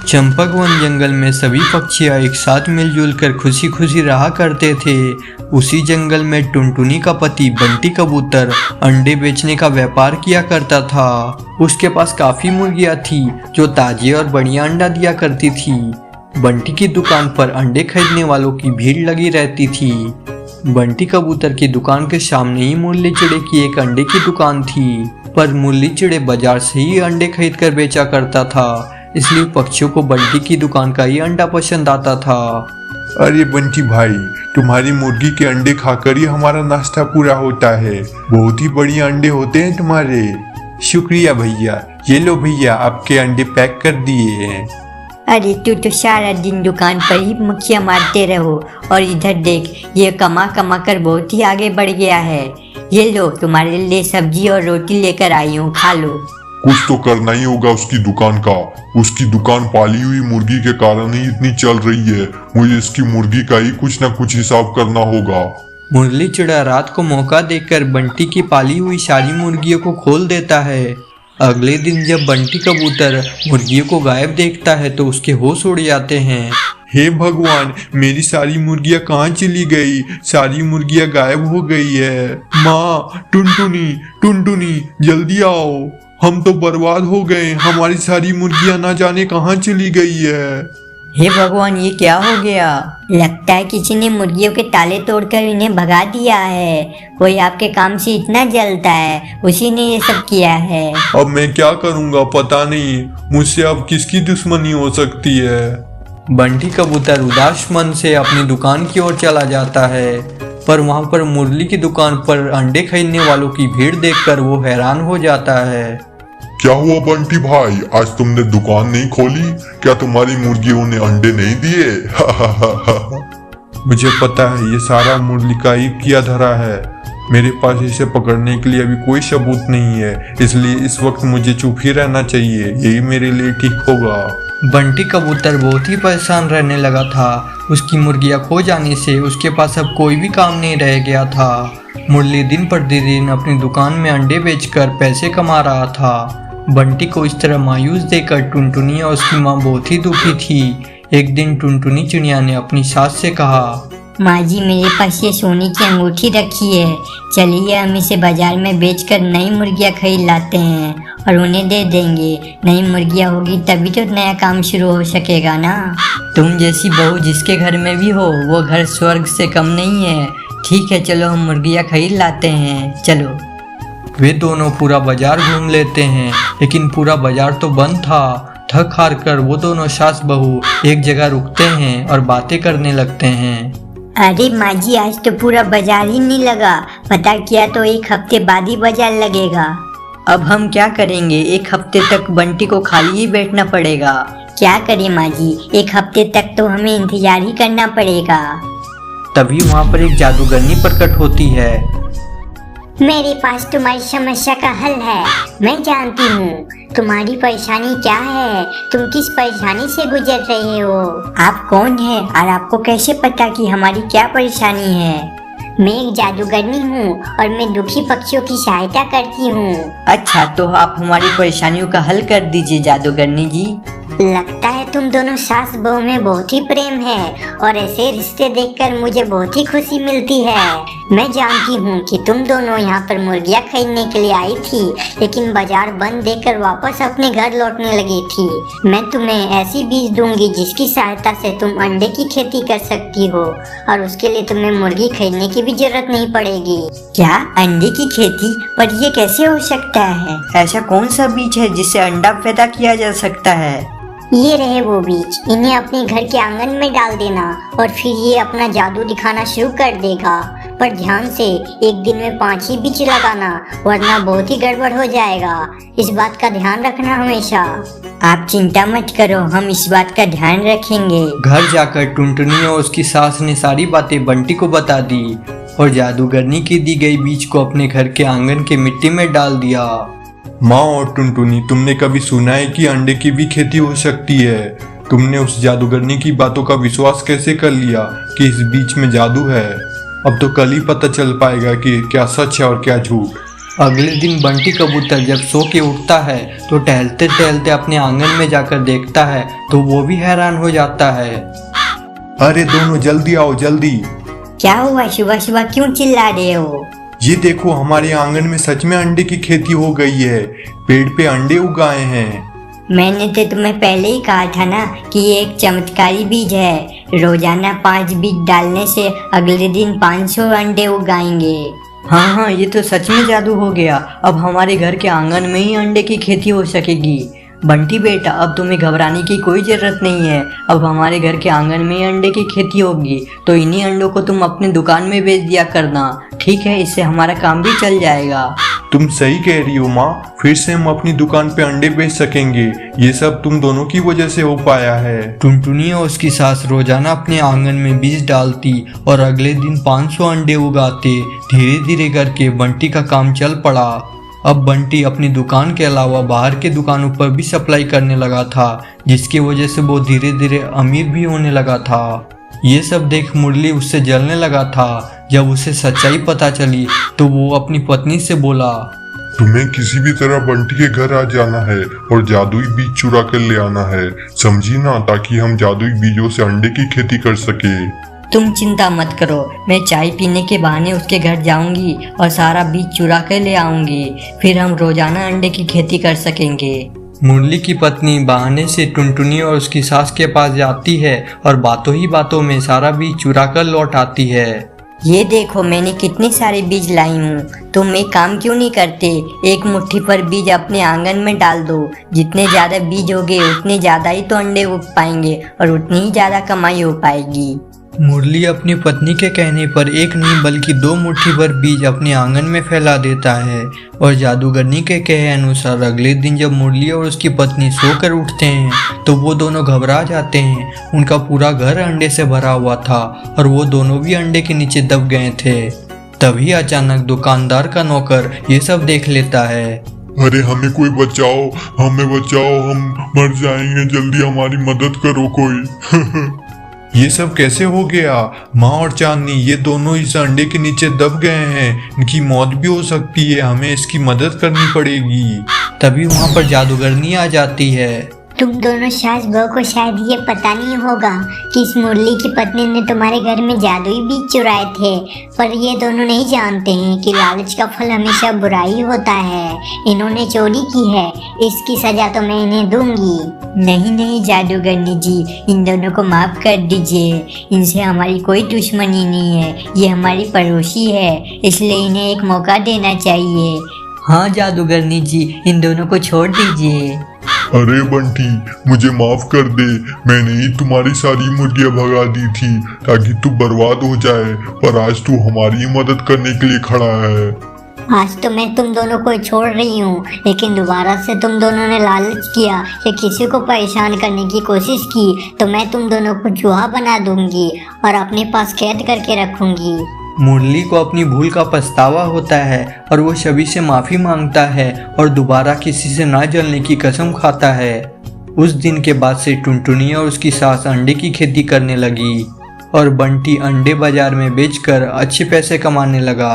Champak one जंगल में सभी पक्षियाँ एक साथ मिलजुल कर खुशी खुशी रहा करते थे। उसी जंगल में टुनटुनी का पति बंटी कबूतर अंडे बेचने का व्यापार किया करता था। उसके पास काफी मुर्गियाँ थी जो ताजे और बढ़िया अंडा दिया करती थी। बंटी की दुकान पर अंडे खरीदने वालों की भीड़ लगी रहती थी। बंटी कबूतर की दुकान के सामने ही मुरली चिड़े की एक अंडे की दुकान थी, पर मुरली चिड़े बाजार से ही अंडे खरीद कर बेचा करता था, इसलिए पक्षियों को बंटी की दुकान का ही अंडा पसंद आता था। अरे बंटी भाई, तुम्हारी मुर्गी के अंडे खाकर ही हमारा नाश्ता पूरा होता है। बहुत ही बढ़िया अंडे होते हैं तुम्हारे। शुक्रिया भैया। ये लो भैया, आपके अंडे पैक कर दिए हैं। अरे तू तो सारा दिन दुकान पर ही मक्खियाँ मारते रहो और इधर देख, ये कमा कमा कर बहुत ही आगे बढ़ गया है। ये लो, तुम्हारे लिए सब्जी और रोटी लेकर आई हूँ, खा लो। कुछ तो करना ही होगा उसकी दुकान का। उसकी दुकान पाली हुई मुर्गी के कारण ही इतनी चल रही है। मुझे इसकी मुर्गी का ही कुछ न कुछ हिसाब करना होगा। मुरली चिड़ा रात को मौका देकर बंटी की पाली हुई सारी मुर्गियों को खोल देता है। अगले दिन जब बंटी कबूतर मुर्गियों को गायब देखता है तो उसके होश उड़ जाते हैं। हे भगवान, मेरी सारी मुर्गियाँ कहाँ चली गई? सारी मुर्गियाँ गायब हो गई है। माँ, टुनटुनी टुनटुनी जल्दी आओ, हम तो बर्बाद हो गए। हमारी सारी मुर्गियाँ ना जाने कहाँ चली गई है। हे भगवान, ये क्या हो गया? लगता है किसी ने मुर्गियों के ताले तोड़कर इन्हें भगा दिया है। कोई आपके काम से इतना जलता है, उसी ने ये सब किया है। अब मैं क्या करूँगा पता नहीं। मुझसे अब किसकी दुश्मनी हो सकती है। बंटी कबूतर उदास मन से अपनी दुकान की ओर चला जाता है, पर वहां पर मुरली की दुकान पर अंडे खरीदने वालों की भीड़ देखकर वो हैरान हो जाता है। क्या हुआ बंटी भाई, आज तुमने दुकान नहीं खोली? क्या तुम्हारी मुर्गियों ने अंडे नहीं दिए? मुझे पता है ये सारा मुरली का ही किया धरा है। मेरे पास इसे पकड़ने के लिए अभी कोई सबूत नहीं है, इसलिए इस वक्त मुझे चुप ही रहना चाहिए। यही मेरे लिए ठीक होगा। बंटी कबूतर बहुत ही परेशान रहने लगा था। उसकी मुर्गियां खो जाने से उसके पास अब कोई भी काम नहीं रह गया था। मुरली दिन प्रतिदिन अपनी दुकान में अंडे बेचकर पैसे कमा रहा था। बंटी को इस तरह मायूस देखकर टुनटुनी और उसकी माँ बहुत ही दुखी थी। एक दिन टुनटुनी चिड़िया ने अपनी सास से कहा, माँ जी, मेरे पास ये सोने की अंगूठी रखी है। चलिए हम इसे बाजार में बेचकर नई मुर्गियाँ खरीद लाते हैं और उन्हें दे देंगे। नई मुर्गियाँ होगी तभी तो नया काम शुरू हो सकेगा ना। तुम जैसी बहू जिसके घर में भी हो, वो घर स्वर्ग से कम नहीं है। ठीक है, चलो हम मुर्गियाँ खरीद लाते हैं, चलो। वे दोनों पूरा बाजार घूम लेते हैं, लेकिन पूरा बाजार तो बंद था। थक हार कर वो दोनों सास बहू एक जगह रुकते हैं और बातें करने लगते हैं। अरे माँ जी, आज तो पूरा बाजार ही नहीं लगा। पता किया तो एक हफ्ते बाद ही बाजार लगेगा। अब हम क्या करेंगे? एक हफ्ते तक बंटी को खाली ही बैठना पड़ेगा। क्या करें माँ जी, एक हफ्ते तक तो हमें इंतजार ही करना पड़ेगा। तभी वहाँ पर एक जादूगरनी प्रकट होती है। मेरे पास तुम्हारी समस्या का हल है। मैं जानती हूँ तुम्हारी परेशानी क्या है। तुम किस परेशानी से गुजर रहे हो? आप कौन हैं और आपको कैसे पता कि हमारी क्या परेशानी है? मैं एक जादूगरनी हूँ और मैं दुखी पक्षियों की सहायता करती हूँ। अच्छा, तो आप हमारी परेशानियों का हल कर दीजिए जादूगरनी जी। लगता है तुम दोनों सास बहू में बहुत ही प्रेम है और ऐसे रिश्ते देखकर मुझे बहुत ही खुशी मिलती है। मैं जानती हूँ कि तुम दोनों यहाँ पर मुर्गियाँ खरीदने के लिए आई थी, लेकिन बाजार बंद देखकर वापस अपने घर लौटने लगी थी। मैं तुम्हें ऐसी बीज दूंगी जिसकी सहायता से तुम अंडे की खेती कर सकती हो और उसके लिए तुम्हें मुर्गी खरीदने की भी जरूरत नहीं पड़ेगी। क्या अंडे की खेती? पर ये कैसे हो सकता है? ऐसा कौन सा बीज है जिससे अंडा पैदा किया जा सकता है? ये रहे वो बीज। इन्हें अपने घर के आंगन में डाल देना और फिर ये अपना जादू दिखाना शुरू कर देगा। पर ध्यान से, एक दिन में 5 ही बीज लगाना, वरना बहुत ही गड़बड़ हो जाएगा। इस बात का ध्यान रखना हमेशा। आप चिंता मत करो, हम इस बात का ध्यान रखेंगे। घर जाकर टुनटुनी और उसकी सास ने सारी बातें बंटी को बता दी और जादूगरनी की दी गई बीज को अपने घर के आंगन के मिट्टी में डाल दिया। माँ और टुनटुनी, तुमने कभी सुना है कि अंडे की भी खेती हो सकती है? तुमने उस जादूगरनी की बातों का विश्वास कैसे कर लिया कि इस बीच में जादू है? अब तो कल ही पता चल पाएगा कि क्या सच है और क्या झूठ। अगले दिन बंटी कबूतर जब सो के उठता है तो टहलते टहलते अपने आंगन में जाकर देखता है तो वो भी हैरान हो जाता है। अरे दोनों जल्दी आओ जल्दी। क्या हुआ, सुबह सुबह क्यों चिल्ला रहे हो? ये देखो हमारे आंगन में सच में अंडे की खेती हो गई है, पेड़ पे अंडे उगाए हैं। मैंने तो तुम्हें पहले ही कहा था ना कि ये एक चमत्कारी बीज है। रोजाना 5 बीज डालने से अगले दिन 500 अंडे उगाएंगे। हाँ हाँ, ये तो सच में जादू हो गया। अब हमारे घर के आंगन में ही अंडे की खेती हो सकेगी। बंटी बेटा, अब तुम्हें घबराने की कोई ज़रूरत नहीं है। अब हमारे घर के आंगन में ही अंडे की खेती होगी, तो इन्हीं अंडों को तुम अपनी दुकान में बेच दिया करना, ठीक है? इससे हमारा काम भी चल जाएगा। तुम सही कह रही हो माँ, फिर से हम अपनी दुकान पे अंडे बेच सकेंगे। ये सब तुम दोनों की वजह से हो पाया है। टुनटुनी और उसकी सास रोजाना अपने आंगन में बीज डालती और अगले दिन 500 अंडे उगाते। धीरे धीरे करके बंटी का काम चल पड़ा। अब बंटी अपनी दुकान के अलावा बाहर के दुकानों पर भी सप्लाई करने लगा था, जिसकी वजह से वो धीरे धीरे अमीर भी होने लगा था। ये सब देख मुरली उससे जलने लगा था। जब उसे सच्चाई पता चली तो वो अपनी पत्नी से बोला, तुम्हें किसी भी तरह बंटी के घर आ जाना है और जादुई बीज चुरा कर ले आना है, समझी ना, ताकि हम जादुई बीजों से अंडे की खेती कर सके। तुम चिंता मत करो, मैं चाय पीने के बहाने उसके घर जाऊंगी और सारा बीज चुरा कर ले आऊंगी। फिर हम रोजाना अंडे की खेती कर सकेंगे। मुरली की पत्नी बहाने से टुनटुनी और उसकी सास के पास जाती है और बातों ही बातों में सारा बीज चुरा कर लौट आती है। ये देखो मैंने कितने सारे बीज लाई हूँ। तुम एक काम क्यों नहीं करते, एक मुट्ठी पर बीज अपने आंगन में डाल दो। जितने ज़्यादा बीज होंगे उतने ज़्यादा ही तो अंडे उग पाएंगे और उतनी ही ज़्यादा कमाई हो पाएगी। मुरली अपनी पत्नी के कहने पर एक नहीं बल्कि 2 मुट्ठी भर बीज अपने आंगन में फैला देता है। और जादूगरनी के कहे अनुसार अगले दिन जब मुरली और उसकी पत्नी सोकर उठते हैं तो वो दोनों घबरा जाते हैं। उनका पूरा घर अंडे से भरा हुआ था और वो दोनों भी अंडे के नीचे दब गए थे। तभी अचानक दुकानदार का नौकर ये सब देख लेता है। अरे हमें कोई बचाओ, हमें बचाओ, हम मर जाएंगे, जल्दी हमारी मदद करो कोई। ये सब कैसे हो गया? माँ और चांदनी ये दोनों इस अंडे के नीचे दब गए हैं, इनकी मौत भी हो सकती है, हमें इसकी मदद करनी पड़ेगी। तभी वहाँ पर जादूगरनी आ जाती है। तुम दोनों सास बहू को शायद ये पता नहीं होगा कि इस मुरली की पत्नी ने तुम्हारे घर में जादुई बीज चुराए थे, पर ये दोनों नहीं जानते हैं कि लालच का फल हमेशा बुराई होता है। इन्होंने चोरी की है, इसकी सजा तो मैं इन्हें दूंगी। नहीं नहीं जादूगरनी जी, इन दोनों को माफ कर दीजिए। इनसे हमारी कोई दुश्मनी नहीं है, ये हमारी पड़ोसी है, इसलिए इन्हें एक मौका देना चाहिए। हाँ जादूगरनी जी, इन दोनों को छोड़ दीजिए। अरे बंटी, मुझे माफ कर दे, मैंने ही तुम्हारी सारी मुर्गियां भगा दी थी ताकि तू बर्बाद हो जाए, पर आज तू हमारी ही मदद करने के लिए खड़ा है। आज तो मैं तुम दोनों को छोड़ रही हूँ, लेकिन दोबारा से तुम दोनों ने लालच किया या किसी को परेशान करने की कोशिश की तो मैं तुम दोनों को चूहा बना दूंगी और अपने पास कैद करके रखूंगी। मुरली को अपनी भूल का पछतावा होता है और वो सभी से माफ़ी मांगता है और दोबारा किसी से ना जलने की कसम खाता है। उस दिन के बाद से टुनटुनी और उसकी सास अंडे की खेती करने लगी और बंटी अंडे बाजार में बेचकर अच्छे पैसे कमाने लगा।